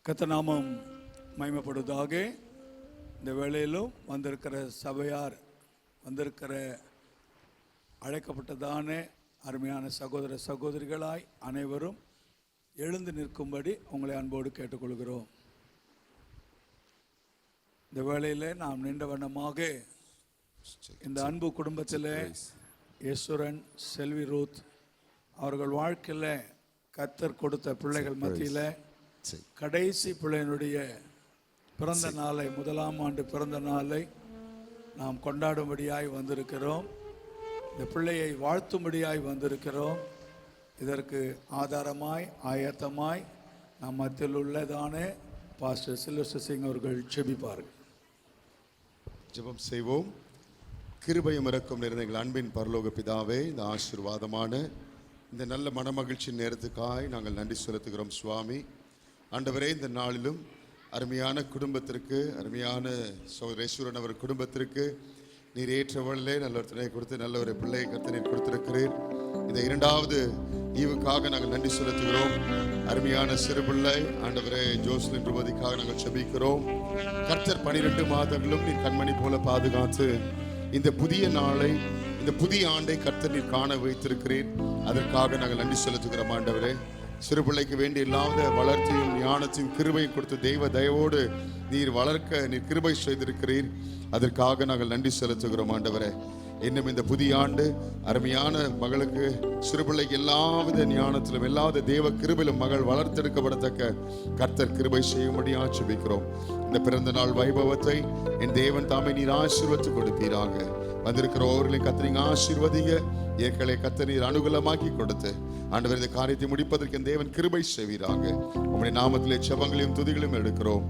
கர்த்தர் நாமம் மகிமைப்படுவதாக. இந்த வேளையிலும் வந்திருக்கிற சபையார், வந்திருக்கிற அழைக்கப்பட்டதான அருமையான சகோதர சகோதரிகளாய் அனைவரும் எழுந்து நிற்கும்படி உங்களை அன்போடு கேட்டுக்கொள்கிறோம். இந்த வேளையில் நாம் நின்ற வண்ணமாக இந்த அன்பு குடும்பத்தில் ஈஸ்வரன், செல்வி ரூத் அவர்கள் வாழ்க்கையில் கர்த்தர் கொடுத்த பிள்ளைகள் மத்தியில் கடைசி பிள்ளையினுடைய பிறந்த நாளை, 1ஆம் ஆண்டு பிறந்த நாளை நாம் கொண்டாடும்படியாய் வந்திருக்கிறோம். இந்த பிள்ளையை வாழ்த்தும்படியாய் வந்திருக்கிறோம். இதற்கு ஆதாரமாய் ஆயத்தமாய் நம் மத்தியில் உள்ளதான பாஸ்டர் சில்வஸ்டர் சிங் அவர்கள் ஜெபிப்பார்கள். ஜெபம் செய்வோம். கிருபையும் இரக்கம் நிறைந்த எங்கள் அன்பின் பரலோக பிதாவே, இந்த ஆசீர்வாதமான இந்த நல்ல மனமகிழ்ச்சி நேரத்துக்காய் நாங்கள் நன்றி செலுத்துகிறோம். சுவாமி ஆண்டவரே, இந்த நாளிலும் அருமையான குடும்பத்திற்கு, அருமையான சோதரேஸ்வரன் அவர் குடும்பத்திற்கு நீர் ஏற்றவர்களே நல்ல ஒரு துணை கொடுத்து நல்ல ஒரு பிள்ளையை கர்த்தர் நீர் கொடுத்திருக்கிறீர். இந்த 2வது ஈவுக்காக நாங்கள் நன்றி செலுத்துகிறோம். அருமையான சிறு பிள்ளை ஆண்டவரே ஜோஸ்லின் ரூபதிக்காக நாங்கள் செபிக்கிறோம். கர்த்தர் 12 மாதங்களும் நீர் கண்மணி போல பாதுகாத்து இந்த புதிய நாளை, இந்த புதிய ஆண்டை கர்த்தர் நீர் காண வைத்திருக்கிறீர். அதற்காக நாங்கள் நன்றி செலுத்துகிறோம். ஆண்டவரே, சிறு பிள்ளைக்கு வேண்டிய இல்லாத வளர்ச்சியும் ஞானத்தையும் கிருபையும் கொடுத்து தெய்வ தயவோடு நீர் வளர்க்க நீர் கிருபை செய்திருக்கிறீர். அதற்காக நாங்கள் நன்றி செலுத்துகிறோம். ஆண்டவரே, இன்னும் இந்த புதிய ஆண்டு அருமையான மகளுக்கு, சிறு பிள்ளைக்கு எல்லாவித ஞானத்திலும் எல்லாவித தேவ கிருபையிலும் மகள் வளர்த்தெடுக்கப்படத்தக்க கர்த்தர் கிருபை செய்யும்படியாக ஜெபிக்கிறோம். இந்த பிறந்த நாள் வைபவத்தை என் தேவன் தாமே நீர் ஆசீர்வதித்து கொடுப்பீராக. வந்திருக்கிற ஒவ்வொருவர்களையும் கர்த்தர் நீங்க ஆசீர்வதிங்க. ஏற்களை கர்த்தர் நீர் அனுகூலமாக்கி கொடுத்து ஆண்டவர் இந்த காரியத்தை முடிப்பதற்கு என் தேவன் கிருபை செய்வீராக. உம்முடைய நாமத்திலே ஜெபங்களையும் துதிகளையும் எடுக்கிறோம்.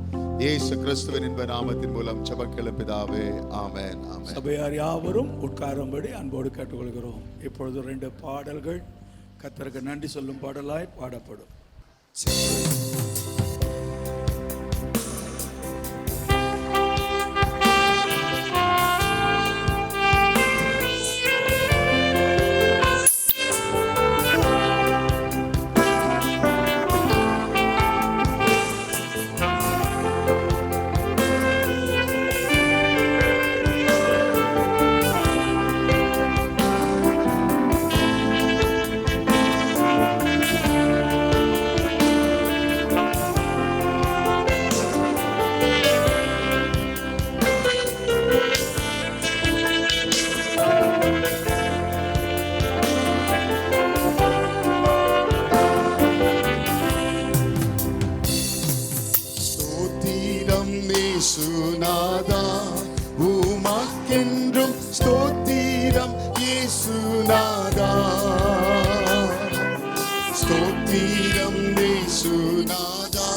இயேசு கிறிஸ்துவின் இன்ப நாமத்தின் மூலம் ஜெபங்களும் பிதாவே, ஆமென். ஆமென். சபையார் யாவரும் உட்காரும்படி அன்போடு கேட்டுக்கொள்கிறோம். இப்பொழுது 2 பாடல்கள் கர்த்தருக்கு நன்றி சொல்லும் பாடலாய் பாடப்படும். இயேசுநாதா, உமக்கென்றும் ஸ்தோத்திரம் இயேசுநாதா. ஸ்தோத்திரம் இயேசுநாதா,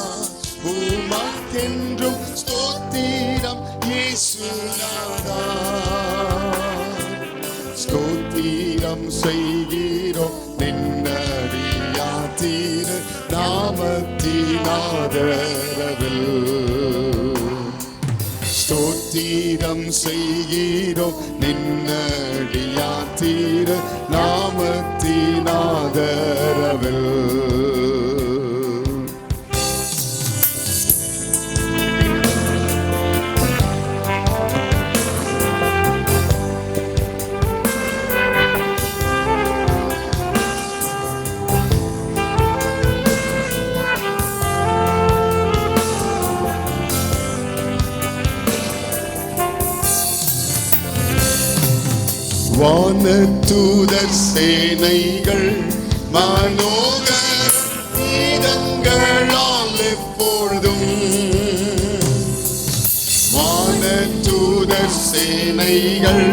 உமக்கென்றும் ஸ்தோத்திரம் இயேசுநாதா. ஸ்தோத்திரம் செய்கிறோம் நின்னடியா திரு நாமத்தினாதரவில். ஸ்தோத்திரம் செய்கிறோம் நின்னடியா திரு நாமத்தினாதரவில். வானதூதர் சேனைகள் மனோகர கீதங்களால் எப்பொழுதும், வானதூதர் சேனைகள்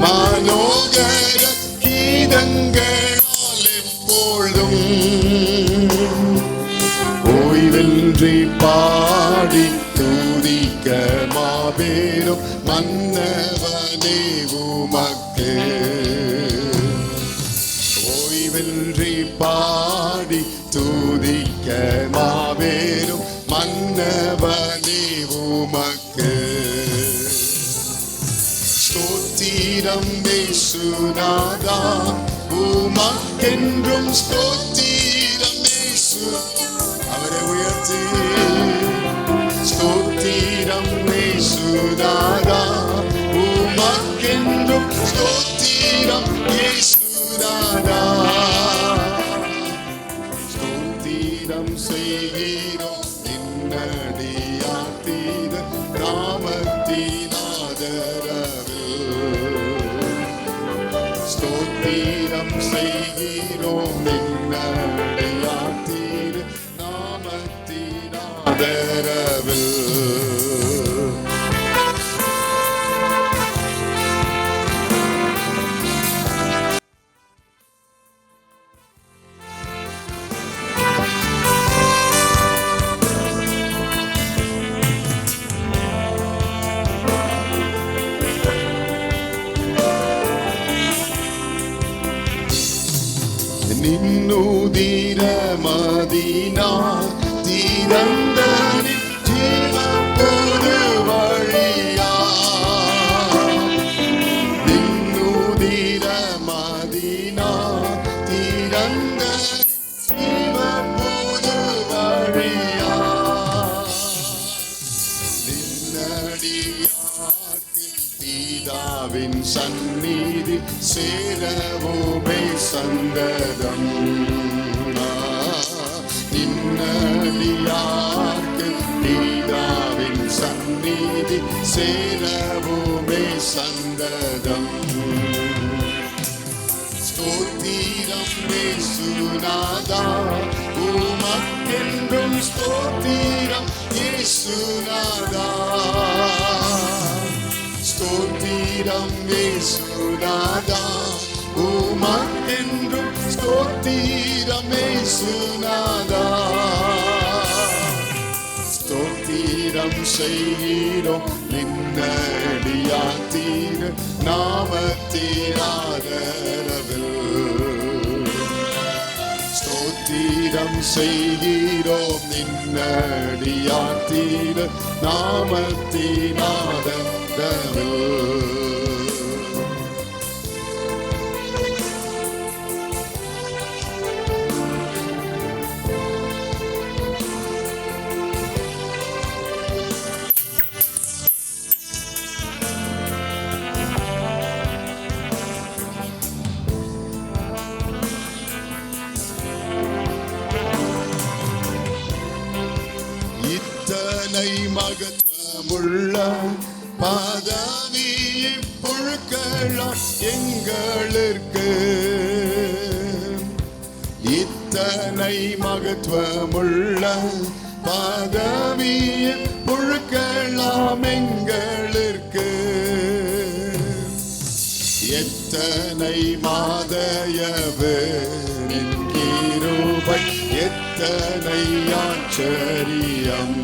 மனோகர கீதங்களால் எப்பொழுதும் ஓய்வின்றி பாடி துதிக்க மாபெரும் மன்னவனே உமக்கு. ஓய்வின்றி பாடி துதிக்க மாபெரும் மன்னவனே உமக்கு. ஸ்தோத்திரம் இயேசுநாதா, உமக்கென்றும் ஸ்தோத்திரம் இயேசு. அவரை உயர்த்தி ஸ்தோத்திரம் இயேசுநாதா உமக்கென்றும் ஸ்தோத்திரம் இயேசுநாதா ஸ்தோத்திரம் செய்கிறோம் நின்னடியாத்தீர நாமத்தின் ஆதரவில் ஸ்தோத்திரம் செய்கிறோம் நின்னடியாத்தீர நாமத்தின் ஆதரவில் நின்னுதிரமதினா திறந்த ஜீவ புது வழியா நின்னுதிரமதினா திறந்த ஜீவ புது வழியா நின்னடியார்க்கு பிதாவின் சந்நிதி சேரவோமே சந்ததம் நின்னடியார்க்கு பிதாவின் சந்நிதி சேரவோமே சந்ததம் ஸ்தோத்திரம் இயேசுநாதா உமக்கென்றும் ஸ்தோத்திரம் இயேசுநாதா ஸ்தோத்திரம் இயேசுநாதா உமக்கென்றும் ஸ்தோத்திரம் இயேசுநாதா ஸ்தோத்திரம் செய்கிறோம் நின்னடியாத்தீர நாமத்தின் ஆதரவில் ஸ்தோத்திரம் செய்கிறோம் நின்னடியாத்தீர நாமத்தின் ஆதரவில் மகத்துவமுள்ள பதவி புழுக்கலாம் எங்களுக்கு இத்தனை மகத்துவமுள்ள பதவி புழுக்கலாம் எங்களுக்கு எத்தனை மாதயவு கிருபை எத்தனை ஆச்சரியம்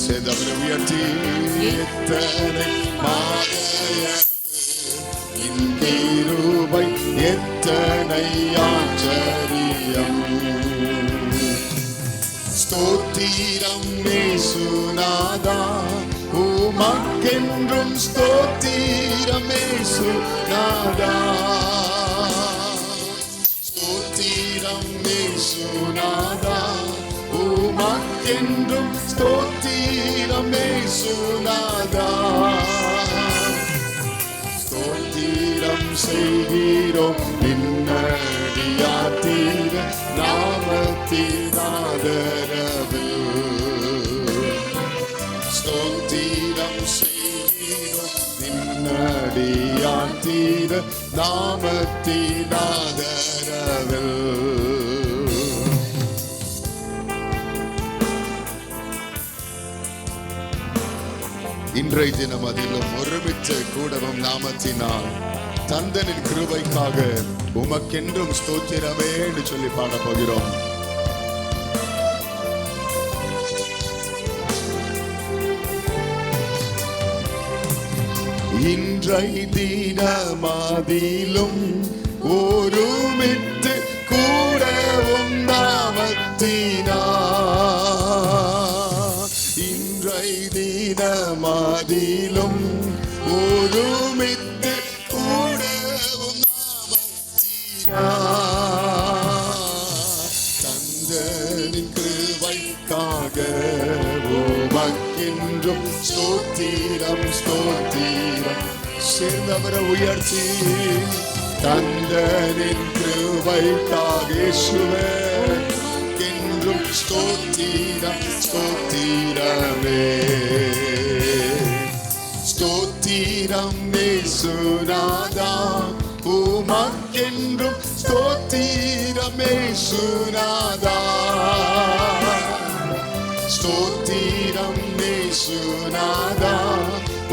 செதவரை உயர்த்தி எத்தனை மாதயவு கிருபை எத்தனை ஆச்சரியம் ஸ்தோத்திரம் இயேசுநாதா உமக்கென்றும் ஸ்தோத்திரம் இயேசுநாதா ஸ்தோத்திரம் இயேசுநாதா உமக்கென்றும் ஸ்தோத்திரம் இயேசுநாதா ஸ்தோத்திரம் செய்கிறோம் நின்னடியாத்தீர நாமத்தின் ஆதரவில் ஸ்தோத்திரம் செய்கிறோம் நின்னடியாத்தீர நாமத்தின் ஆதரவில் இன்றைய தினம் அதிலும் ஒருமித்த கூடவும் நாமத்தினால் தந்தனின் கிருபைக்காக உமக்கென்றும் ஸ்தோத்திரமே என்று சொல்லி பாட போகிறோம். இன்றைய தினமதிலும் ஒருமித்து கூடவும் நாமத்தினால் இன்றைய தினமதிலும் ஒருமித்து கூடவும் நாமத்தினால் தந்தனின் கிருபை கிருபைக்காக உமக்கென்றும் ஸ்தோத்திரம் ஸ்தோத்திரம். சேர்ந்தவரை உயர்த்தி தந்தனின் கிருபைக்காக இயேசுவே என்றும் ஸ்தோத்திரம் ஸ்தோத்திரமே. ஸ்தோத்திரம் இயேசுநாதா உமக்கென்றும் ஸ்தோத்திரம் இயேசுநாதா. ஸ்தோத்திரம் இயேசுநாதா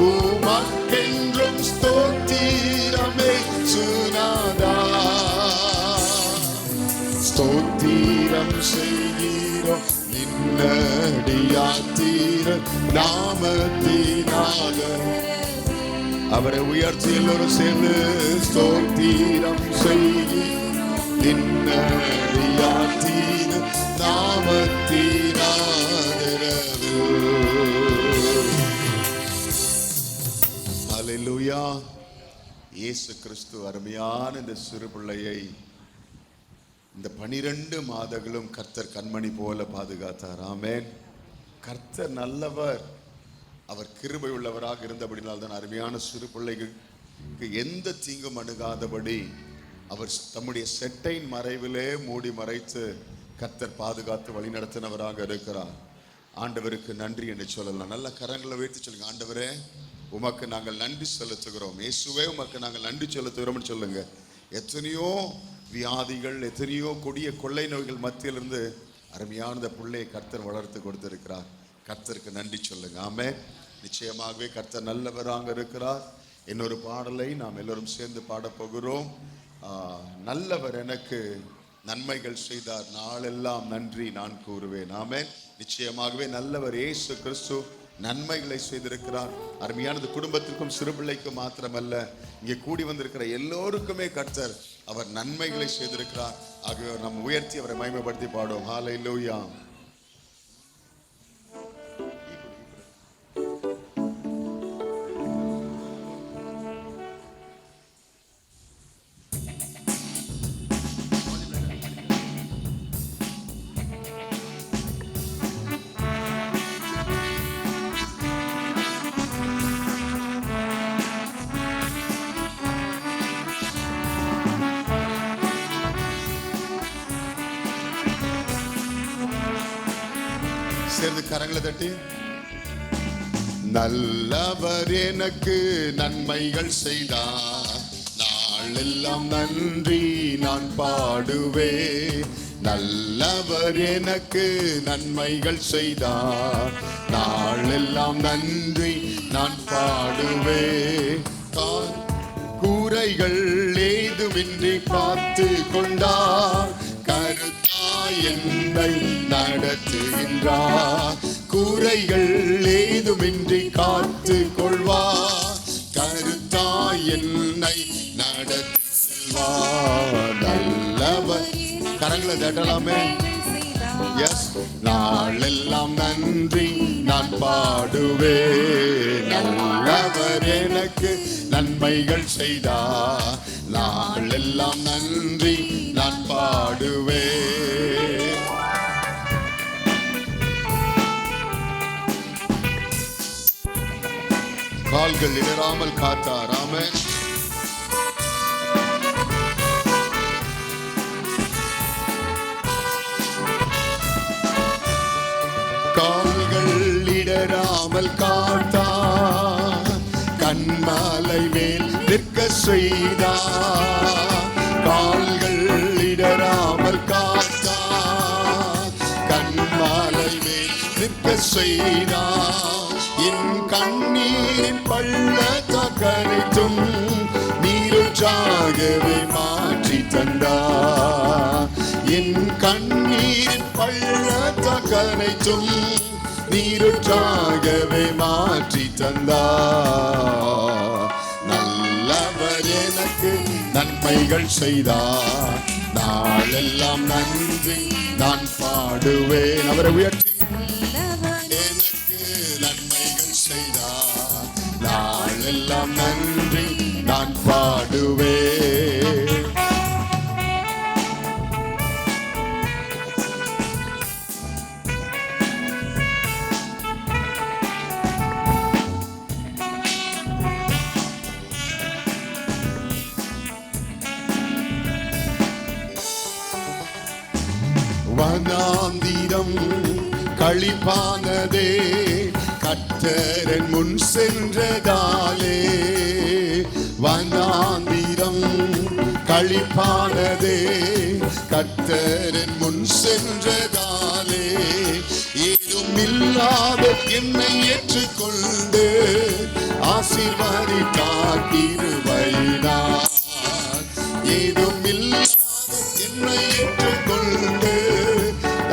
உமக்கென்றும் ஸ்தோத்திரம் இயேசுநாதா. ஸ்தோத்திரம் செய்கிறோம் நின்னடியாத்தீர நாமத்தினால. அவரை உயர்த்தி எல்லோரும் சேர்ந்து ஸ்தோத்திரம் செய்கிறோம் நின்னடியாத்தீர நாமத்தினால. ஹல்லேலூயா. இயேசு கிறிஸ்து அருமையான இந்த சிறு பிள்ளையை இந்த 12 மாதங்களும் கர்த்தர் கண்மணி போல பாதுகாத்தார். ஆமென். கர்த்தர் நல்லவர், அவர் கிருபை உள்ளவராக இருந்தபடினால் தான் அருமையான சிறு பிள்ளைகளுக்கு எந்த தீங்கும் அணுகாதபடி அவர் தம்முடைய செட்டையின் மறைவிலே மூடி மறைத்து கர்த்தர் பாதுகாத்து வழி நடத்தினவராக இருக்கிறார். ஆண்டவருக்கு நன்றி என்று சொல்லலாம். நல்ல கரங்களை வைத்து சொல்லுங்க, ஆண்டவரே உமக்கு நாங்கள் நன்றி செலுத்துகிறோம். இயேசுவே உமக்கு நாங்கள் நன்றி செலுத்துகிறோம்னு சொல்லுங்க. எத்தனையோ வியாதிகள், எத்தனையோ கொடிய கொள்ளை நோய்கள் மத்தியிலிருந்து அருமையான இந்த பிள்ளையை கர்த்தர் வளர்த்து கொடுத்திருக்கிறார். கர்த்தருக்கு நன்றி சொல்லுங்க. ஆமென். நிச்சயமாகவே கர்த்தர் நல்லவராக இருக்கிறார். இன்னொரு பாடலை நாம் எல்லோரும் சேர்ந்து பாடப்போகிறோம். நல்லவர் எனக்கு நன்மைகள் செய்தார், நாளெல்லாம் நன்றி நான் கூறுவேன். ஆமென். நிச்சயமாகவே நல்லவர் இயேசு கிறிஸ்து நன்மைகளை செய்திருக்கிறார். அருமையானது குடும்பத்திற்கும் சிறு பிள்ளைக்கும் மாத்திரமல்ல, இங்கே கூடி வந்திருக்கிற எல்லோருக்குமே கர்த்தர் அவர் நன்மைகளை செய்திருக்கிறார். ஆகவே நம்ம உயர்த்தி அவரை மகிமைப்படுத்தி பாடுவோம். ஹல்லேலூயா. சேர்ந்து கரங்களை தட்டி, நல்லவர் எனக்கு நன்மைகள் செய்தார், நாளெல்லாம் நன்றி நான் பாடுவே. நல்லவர் எனக்கு நன்மைகள் செய்தார், நாளெல்லாம் நன்றி நான் பாடுவே. கூரைகள் ஏதுமின்றி காத்து கொண்டார், கருத்தாய் என்னை நடத்துகின்றார். கூரைகள் ஏதுமின்றி காத்து கொள்வார், கருத்தாய் என்னை நடத்தி செல்வார். நல்லவர். கரங்களை தட்டலாமே. எஸ். நாளெல்லாம் நன்றி நான் பாடுவே. நல்லவர் எனக்கு நன்மைகள் செய்தார், நாளெல்லாம் நன்றி நான் பாடுவே. கால்கள் இடராமல் காத்தார். ஆமென். கால்கள் இடராமல் காத்தார், கண்மலை மேல் நிற்க செய்தார். கால்கள் இடராமல் காத்தார், கண்மலை மேல் நிற்க செய்தார். என் கண்ணீரின் பள்ளத்தாக்கனைத்தும் நீரூற்றாகவே மாற்றி தந்தார். என் கண்ணீரின் பள்ளத்தாக்கனைத்தும் நீரூற்றாகவே மாற்றி தந்தார். நல்லவர் எனக்கு நன்மைகள் செய்தார், நாளெல்லாம் நன்றி நான் பாடுவேன். அவரை உயர்த்தி, எனக்கு நன்மைகள் செய்தார், நாளெல்லாம் நன்றி நான் பாடுவேன். வனாந்திரம் களிப்பானதே கர்த்தரின் முன் சென்றதாலே. வனாந்திரம் களிப்பானதே கர்த்தரின் முன் சென்றதாலே. ஏதும் இல்லாத என்னை ஏற்றுக்கொண்டு ஆசீர்வதித்தார் கிருபையினார். ஏதும் இல்லாத என்னை ஏற்றுக்கொண்டு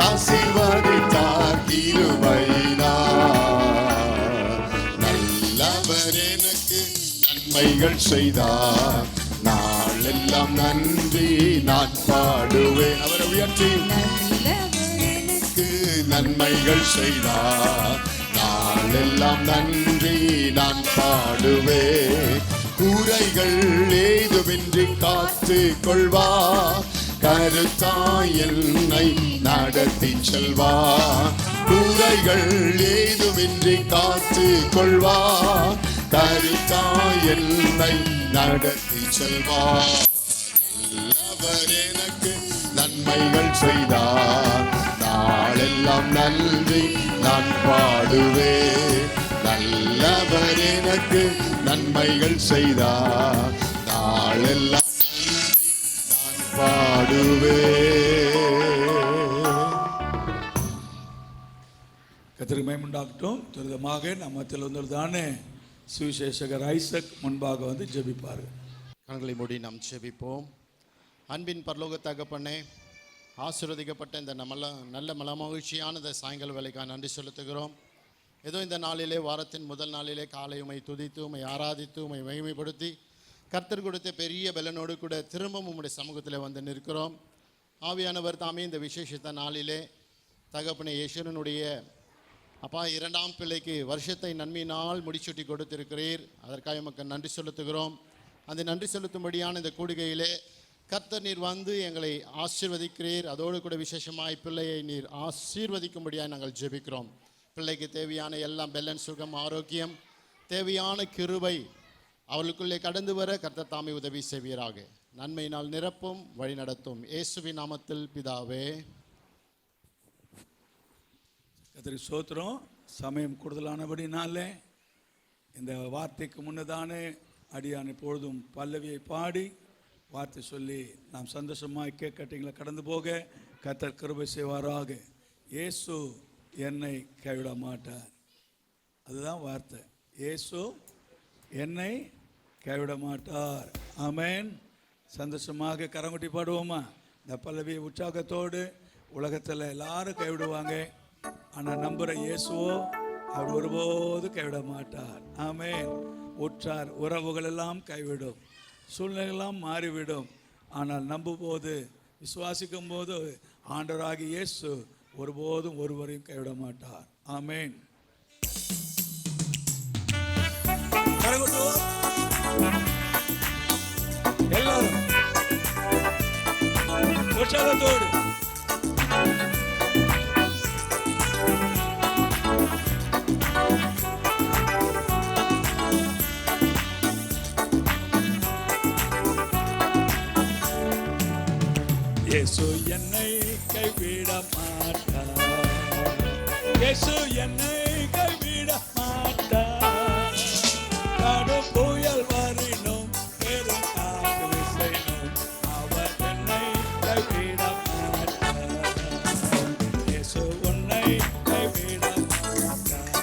ஆசீர்வதித்தார் கிருபையினார். நல்லவர் எனக்கு நன்மைகள் செய்தார், நாளெல்லாம் நன்றி நான் பாடுவேன். அவரை உயர்த்தி நன்மைகள் செய்தார், நாளெல்லாம் நன்றி நான் பாடுவேன். கூரைகள் ஏதுமின்றி காத்து கொள்வார், கருத்தாய் என்னை நடத்தி செல்வார். கூரைகள் ஏதுமின்றி காத்து கொள்வார், கருத்தாய் என்னை நடத்தி செல்வார். நல்லவர் எனக்கு நன்மைகள் செய்தார், நாளெல்லாம் நன்றி நான் பாடுவேன். நல்லவர் எனக்கு நன்மைகள் செய்தார், நாளெல்லாம் நன்றி நான் பாடுவேன். கர்த்தருக்கு மகிமை உண்டாகட்டும். துரிதமாக நம்ம மத்தியில் வந்ததானே சுவிசேஷகர் ஐசக் முன்பாக வந்து ஜெபிப்பார்கள். கண்களை மூடி நாம் ஜெபிப்போம். அன்பின் பரலோக தகப்பனே, ஆசீர்வதிக்கப்பட்ட இந்த நல்ல மகிழ்ச்சியான இந்த சாயங்கால வேலைக்காக நன்றி செலுத்துகிறோம். ஏதோ இந்த நாளிலே, வாரத்தின் முதல் நாளிலே காலை உம்மை துதித்து உம்மை ஆராதித்து உம்மை மகிமைப்படுத்தி கர்த்தர் கொடுத்த பெரிய பலனோடு கூட திரும்பவும் உம்முடைய சமூகத்தில் வந்து நிற்கிறோம். ஆவியானவர் தாமே இந்த விசேஷத்த நாளிலே தகப்பனே ஈஸ்வரனுடைய அப்பா இரண்டாம் பிள்ளைக்கு வருஷத்தை நன்மையினால் முடிச்சூட்டி கொடுத்திருக்கிறீர். அதற்காக உமக்கு நன்றி செலுத்துகிறோம். அந்த நன்றி செலுத்தும்படியான இந்த கூடுகையிலே கர்த்தர் நீர் வந்து எங்களை ஆசீர்வதிக்கிறீர். அதோடு கூட விசேஷமாய் பிள்ளையை நீர் ஆசீர்வதிக்கும்படியாக நாங்கள் ஜெபிக்கிறோம். பிள்ளைக்கு தேவையான எல்லாம் பெலன், சுகம், ஆரோக்கியம், தேவையான கிருபை அவளுக்குள்ளே கடந்து வர கர்த்தர் தாமே உதவி செய்வீராக. நன்மையினால் நிரப்பும், வழி நடத்தும். இயேசுவின் நாமத்தில் பிதாவே. கர்த்தருக்கு ஸ்தோத்திரம். சமயம் கூடுதலானபடினாலே இந்த வார்த்தைக்கு முன்னதானே அடியான் எப்பொழுதும் பல்லவியை பாடி வார்த்தை சொல்லி நாம் சந்தோஷமாய் கேட்கட்டிங்களை கடந்து போக கர்த்தர் கிருபை செய்வாராக. இயேசு என்னை கைவிட மாட்டார். அதுதான் வார்த்தை. இயேசு என்னை கைவிட மாட்டார். ஆமென். சந்தோஷமாக கரங்கொட்டி பாடுவோமா? இந்த பல்லவியை உற்சாகத்தோடு. உலகத்தில் எல்லாரும் கைவிடுவாங்க, ஆனால் நம்புகிற இயேசுவோ அவர் ஒருபோது கைவிட மாட்டார். ஆமென். உற்றார் உறவுகள் எல்லாம் கைவிடும், சூழ்நிலையெல்லாம் மாறிவிடும். ஆனால் நம்பும்போது, விசுவாசிக்கும் போது ஆண்டவராகிய இயேசு ஒருபோதும் ஒருவரையும் கைவிட மாட்டார். ஆமென். எல்லாரும் உற்சாகத்தோடு இயேசு என்னை கைவிட மாட்டார், இயேசு என்னை கைவிட மாட்டார். கடும் புயல் வரினும் பெரும் காற்று வீசினும் அவர் என்னை கைவிட மாட்டார். இயேசு உன்னை கைவிட மாட்டார்.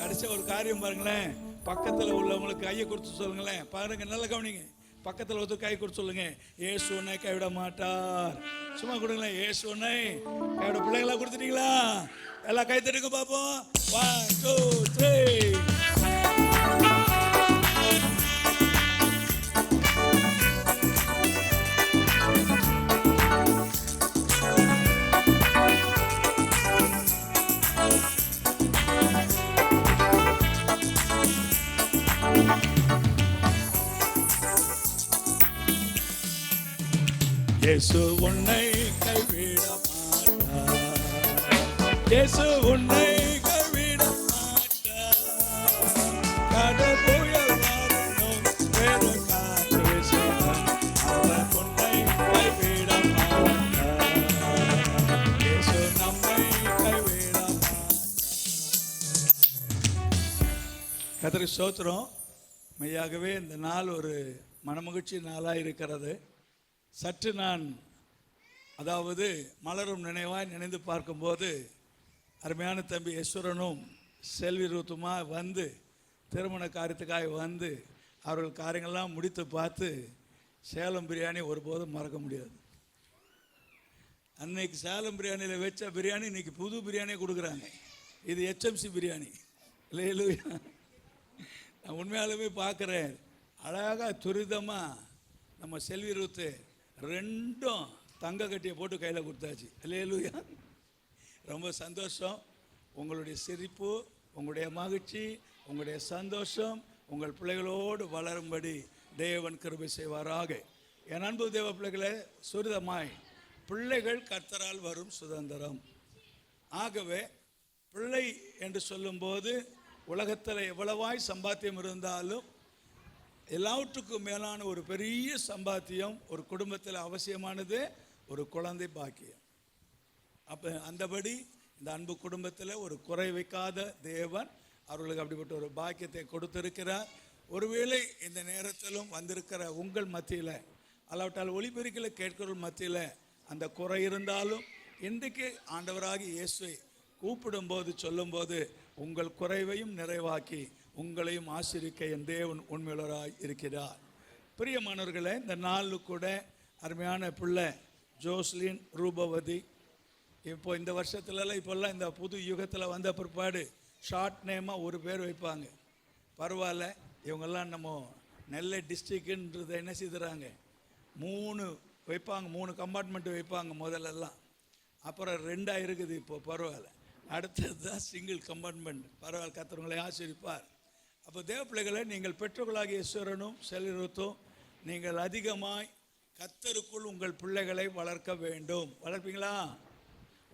கடைசி ஒரு காரியம் பாருங்களேன். பக்கத்தில் உள்ளவங்களுக்கு கையை கொடுத்து சொல்லுங்களேன். பாருங்க, நல்ல கவனிங்க. பக்கத்தில் ஒருத்தர் கை கொடுத்து சொல்லுங்க, இயேசு உன்னை கைவிட மாட்டார். சும்மா கொடுங்களேன், இயேசு உன்னை கைவிட. பிள்ளைங்களா கொடுத்துட்டீங்களா? எல்லாம் கை தட்டுங்க பார்ப்போம். 1 2 3. இயேசு உன்னை கைவிட மாட்டார், இயேசு உன்னை கைவிட மாட்டார். கடும் புயல் வரினும் பெரும் காற்று வீசினும் அவர் உன்னை கைவிட மாட்டார். கர்த்தருக்கு ஸ்தோத்திரம். மெய்யாகவே இந்த நாள் ஒரு மனமகிழ்ச்சி நாளாக இருக்கிறது. சற்று நான் அதாவது மலரும் நினைவாய் நினைந்து பார்க்கும்போது அருமையான தம்பி ஈஸ்வரனும் செல்வி ரூத்துமா வந்து திருமண காரியத்துக்காக வந்து அவர்கள் காரியங்கள்லாம் முடித்து பார்த்து சேலம் பிரியாணி ஒருபோதும் மறக்க முடியாது. அன்னைக்கு சேலம் பிரியாணியில் வச்ச பிரியாணி இன்னைக்கு புது பிரியாணியை கொடுக்குறாங்க. இது HMC பிரியாணி இல்லையா? நான் உண்மையாலுமே பார்க்குறேன். அழகாக துரிதமாக நம்ம செல்வி ரூத்து ரெண்டும் தங்க கட்டியை போட்டு கையில் கொடுத்தாச்சு இல்லையா? ரொம்ப சந்தோஷம். உங்களுடைய சிரிப்பு, உங்களுடைய மகிழ்ச்சி, உங்களுடைய சந்தோஷம் உங்கள் பிள்ளைகளோடு வளரும்படி தேவன் கிருபை செய்வாராக. என் அன்பு தேவ பிள்ளைகளே, சுரிதமாய் பிள்ளைகள் கர்த்தரால் வரும் சுதந்திரம். ஆகவே பிள்ளை என்று சொல்லும்போது உலகத்தில் எவ்வளவாய் சம்பாத்தியம் இருந்தாலும் எல்லாவற்றுக்கும் மேலான ஒரு பெரிய சம்பாத்தியம் ஒரு குடும்பத்தில் அவசியமானது ஒரு குழந்தை பாக்கியம். அப்போ அந்தபடி இந்த அன்பு குடும்பத்தில் ஒரு குறை வைக்காத தேவன் அவர்களுக்கு அப்படிப்பட்ட ஒரு பாக்கியத்தை கொடுத்திருக்கிறார். ஒருவேளை இந்த நேரத்திலும் வந்திருக்கிற உங்கள் மத்தியில் அல்லாவிட்டால் ஒளிபெருக்கில் கேட்கிற மத்தியில் அந்த குறை இருந்தாலும் இன்றைக்கு ஆண்டவராகி இயேசுவை கூப்பிடும்போது சொல்லும்போது உங்கள் குறைவையும் நிறைவாக்கி உங்களையும் ஆசீர்வதிக்க என் தேவன் உண்மையுள்ளவராய் இருக்கிறார். பிரியமானவர்களே, இந்த நாளில் கூட அருமையான பிள்ளை ஜோஸ்லின் ரூபவதி இப்போ இந்த வருஷத்துலலாம் இப்போல்லாம் இந்த புது யுகத்தில் வந்த பிற்பாடு ஷார்ட் நேமாக ஒரு பேர் வைப்பாங்க. பரவாயில்ல, இவங்கெல்லாம் நம்ம நெல்லை டிஸ்ட்ரிக்ட்ன்றதை என்ன செய்துறாங்க 3 வைப்பாங்க, 3 கம்பார்ட்மெண்ட் வைப்பாங்க முதல்லலாம். அப்புறம் 2 இருக்குது இப்போ. பரவாயில்ல, அடுத்தது தான் சிங்கிள் கம்பார்ட்மெண்ட். பரவாயில்ல, கர்த்தர் ஆசீர்வதிப்பார். அப்போ தேவ பிள்ளைகளை, நீங்கள் பெற்றோர்களாகிய ஈஸ்வரனும் செல்லுத்தும் நீங்கள் அதிகமாய் கர்த்தருக்குள் உங்கள் பிள்ளைகளை வளர்க்க வேண்டும். வளர்ப்பீங்களா?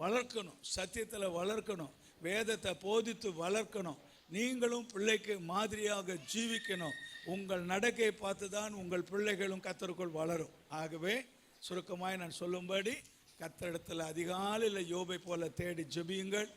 வளர்க்கணும், சத்தியத்தில் வளர்க்கணும், வேதத்தை போதித்து வளர்க்கணும். நீங்களும் பிள்ளைக்கு மாதிரியாக ஜீவிக்கணும். உங்கள் நடக்கையை பார்த்து தான் உங்கள் பிள்ளைகளும் கர்த்தருக்குள் வளரும். ஆகவே சுருக்கமாய் நான் சொல்லும்படி கர்த்தரிடத்தில் அதிகாலையில் யோபை போல தேடி ஜெபியுங்கள்,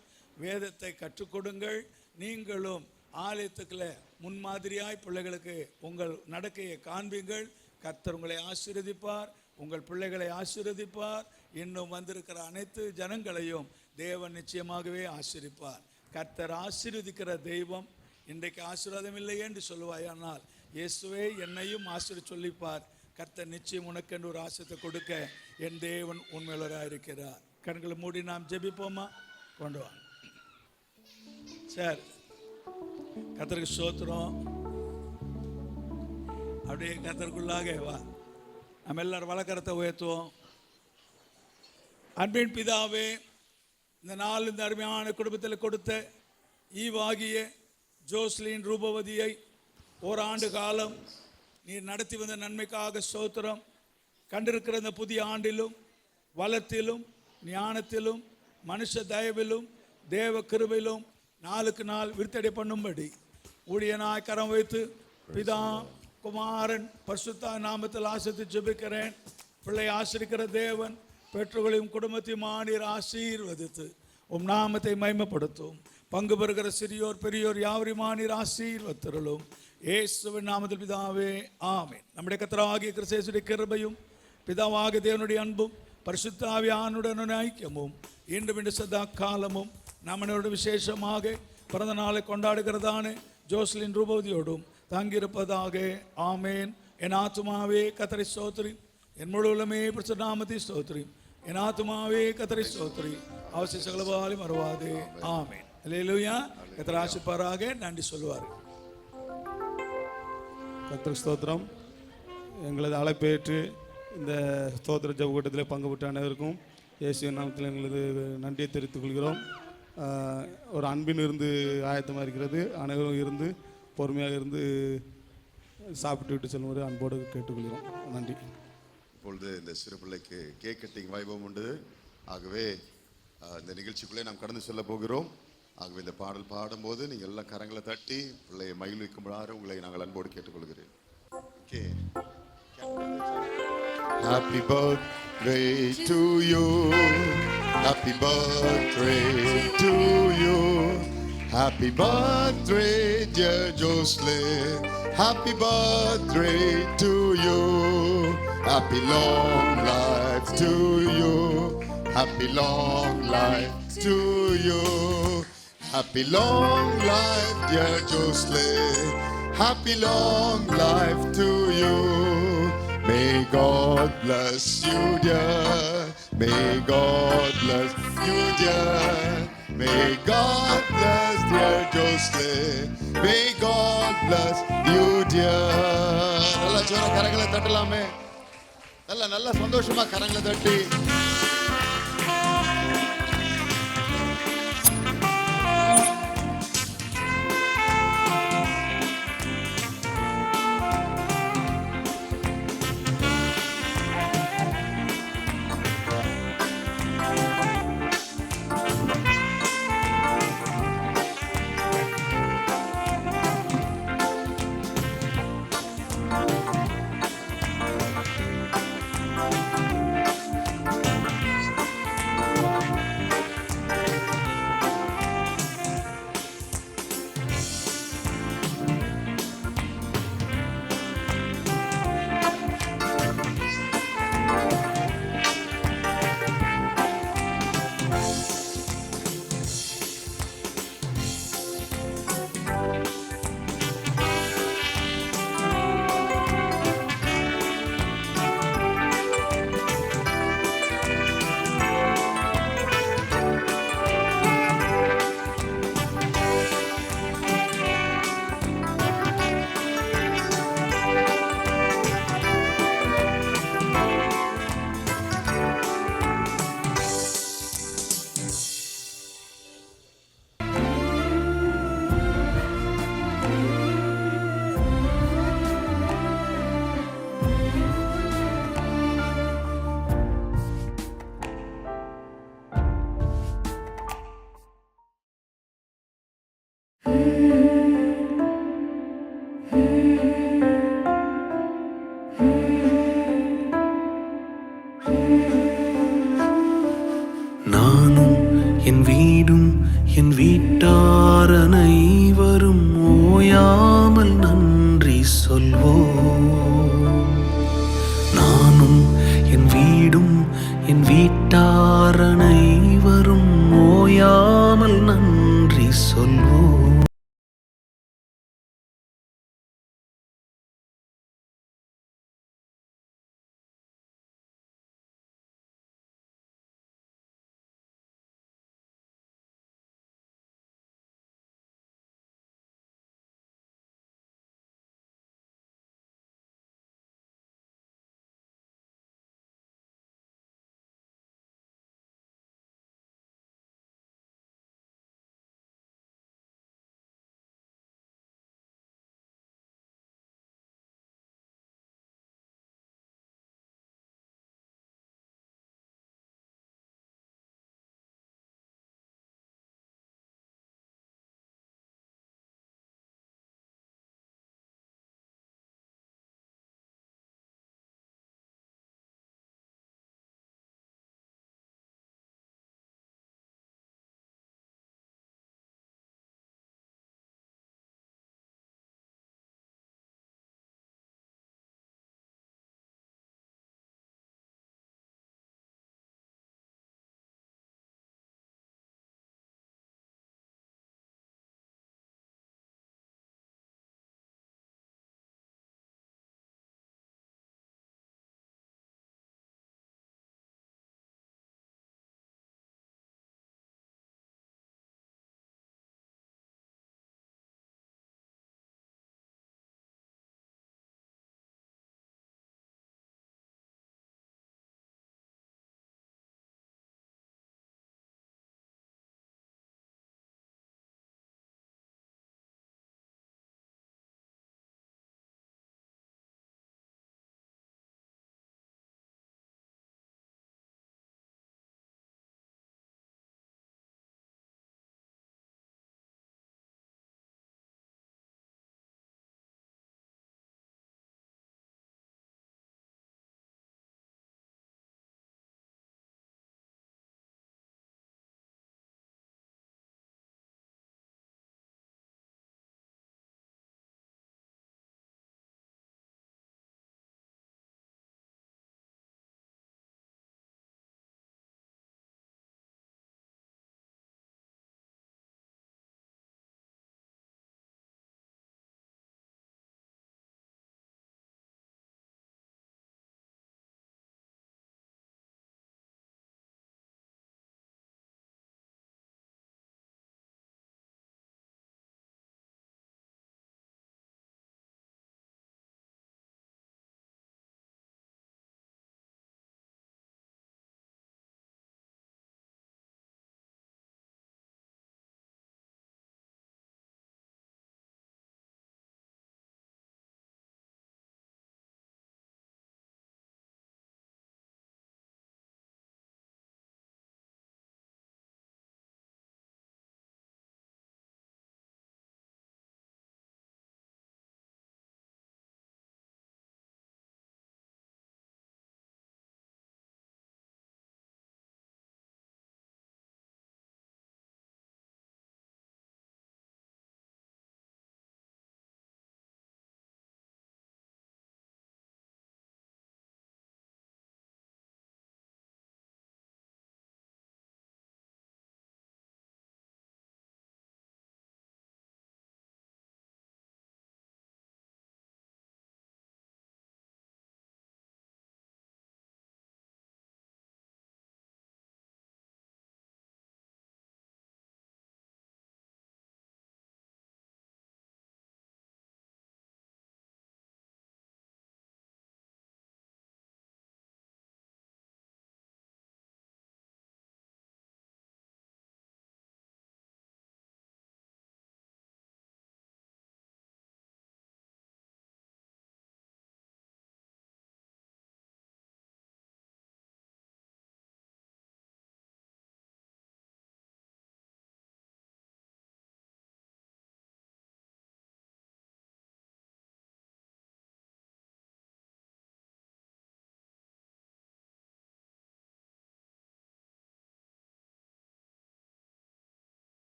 வேதத்தை கற்றுக் கொடுங்கள். நீங்களும் ஆலயத்துக்குள்ள முன்மாதிரியாய் பிள்ளைகளுக்கு உங்கள் நடக்கையை காண்பீங்கள். கர்த்தர் உங்களை ஆசீர்வதிப்பார், உங்கள் பிள்ளைகளை ஆசீர்வதிப்பார். இன்னும் வந்திருக்கிற அனைத்து ஜனங்களையும் தேவன் நிச்சயமாகவே ஆசீர்வதிப்பார். கர்த்தர் ஆசீர்வதிக்கிற தெய்வம். இன்றைக்கு ஆசீர்வாதம் இல்லை என்று சொல்லுவாயானால் இயேசுவே என்னையும் ஆசீர்வதி சொல்லிப்பார். கர்த்தர் நிச்சயம் உனக்கென்று ஒரு ஆசீர்வாதத்தை கொடுக்க என் தேவன் உண்மையுள்ளவராக இருக்கிறார். கண்களை மூடி நாம் ஜெபிப்போமா? கொண்டு வாங்க சார். கர்த்தருக்கு ஸ்தோத்திரம். அப்படியே கர்த்தருக்குள்ளாக வா, நம்ம எல்லாரும் வழக்கரத்தை உயர்த்துவோம். அன்பின் பிதாவே, இந்த நாள் இந்த அருமையான குடும்பத்தில் கொடுத்த ஈவாகிய ஜோஸ்லின் ரூபவதியை ஓராண்டு காலம் நீர் நடத்தி வந்த நன்மைக்காக ஸ்தோத்திரம். கண்டிருக்கிற இந்த புதிய ஆண்டிலும் வளத்திலும் ஞானத்திலும் மனுஷ தயவிலும் தேவ கிருபையிலும் நாளுக்கு நாள் விருத்தடை பண்ணும்படி ஊழியனாய் கரம் வைத்து பிதா குமாரன் பரிசுத்த நாமத்தில் ஆசித்து ஜெபிக்கிறேன். பிள்ளை ஆசிரிக்கிற தேவன் பெற்றோர்களையும் குடும்பத்தையும் ஆண்டீர் ஆசீர்வதித்து உம் நாமத்தை மகிமைப்படுத்தும். பங்கு பெறுகிற சிறியோர் பெரியோர் யாவரையும் ஆண்டீர் ஆசீர்வதித்தருளும். இயேசுவின் நாமத்தில் பிதாவே, ஆமென். நம்முடைய கர்த்தராகிய கிறிஸ்து இயேசுவின் கிருபையும் பிதாவாகிய தேவனுடைய அன்பும் பரிசுத்த ஆவியானவருடன் ஐக்கியமும் இன்றும் சதா காலமும் நம்மளோட விசேஷமாக பிறந்த நாளை கொண்டாடுகிறதான ஜோஸ்லின் ரூபவதியோடும் தங்கியிருப்பதாக. ஆமேன். என் ஆத்துமாவே கர்த்தரை ஸ்தோத்திரி, என் முழு உள்ளமே பரிசுத்த நாமத்தை ஸ்தோத்திரி. என் ஆத்துமாவே கர்த்தரை ஸ்தோத்திரி, அவசிய சகலவாலி மறவாதே. ஆமேன். அல்லேலூயா. கர்த்தர் ஆசீர்வதிப்பாராக. நன்றி சொல்லுவார். கர்த்தர் ஸ்தோத்திரம். எங்களது அழைப்பேற்று இந்த ஸ்தோத்திர ஜெப கூட்டத்தில் பங்கு பெற்ற அனைவருக்கும் இயேசுவின் நாமத்தில் எங்களது நன்றியை தெரிவித்துக் கொள்கிறோம். ஒரு அன்பின் இருந்து ஆயத்தமாக இருக்கிறது. அனைவரும் இருந்து பொறுமையாக இருந்து சாப்பிட்டு விட்டு செல்லும்போது அன்போடு கேட்டுக்கொள்கிறோம். நன்றி. இப்பொழுது இந்த சிறு பிள்ளைக்கு கேக் கட்டிங் வைபவம் உண்டு. ஆகவே இந்த நிகழ்ச்சிக்குள்ளே நாம் கடந்து செல்ல போகிறோம். ஆகவே இந்த பாடல் பாடும்போது நீங்கள் எல்லாம் கரங்களை தட்டி பிள்ளையை மகிழ்விக்குமாறு உங்களை நாங்கள் அன்போடு கேட்டுக்கொள்கிறேன். Okay. Happy birthday to you. Happy birthday to you. Happy birthday, dear Jocelyn. Happy birthday to you. Happy long life to you. Happy long life to you. Happy long life, dear Jocelyn. Happy long life to you. May God bless you, dear. May God bless you, dear. May God bless, dear Jocelyn. May God bless you, dear. நல்லா ஜோர கரங்களை தட்டலாமே. நல்ல சந்தோஷமா கரங்களை தட்டி என் வீடும் என் வீட்டார் அனைவரும் ஓயாமல் நன்றி சொல்வோம். நானும் என் வீடும் என் வீட்டார்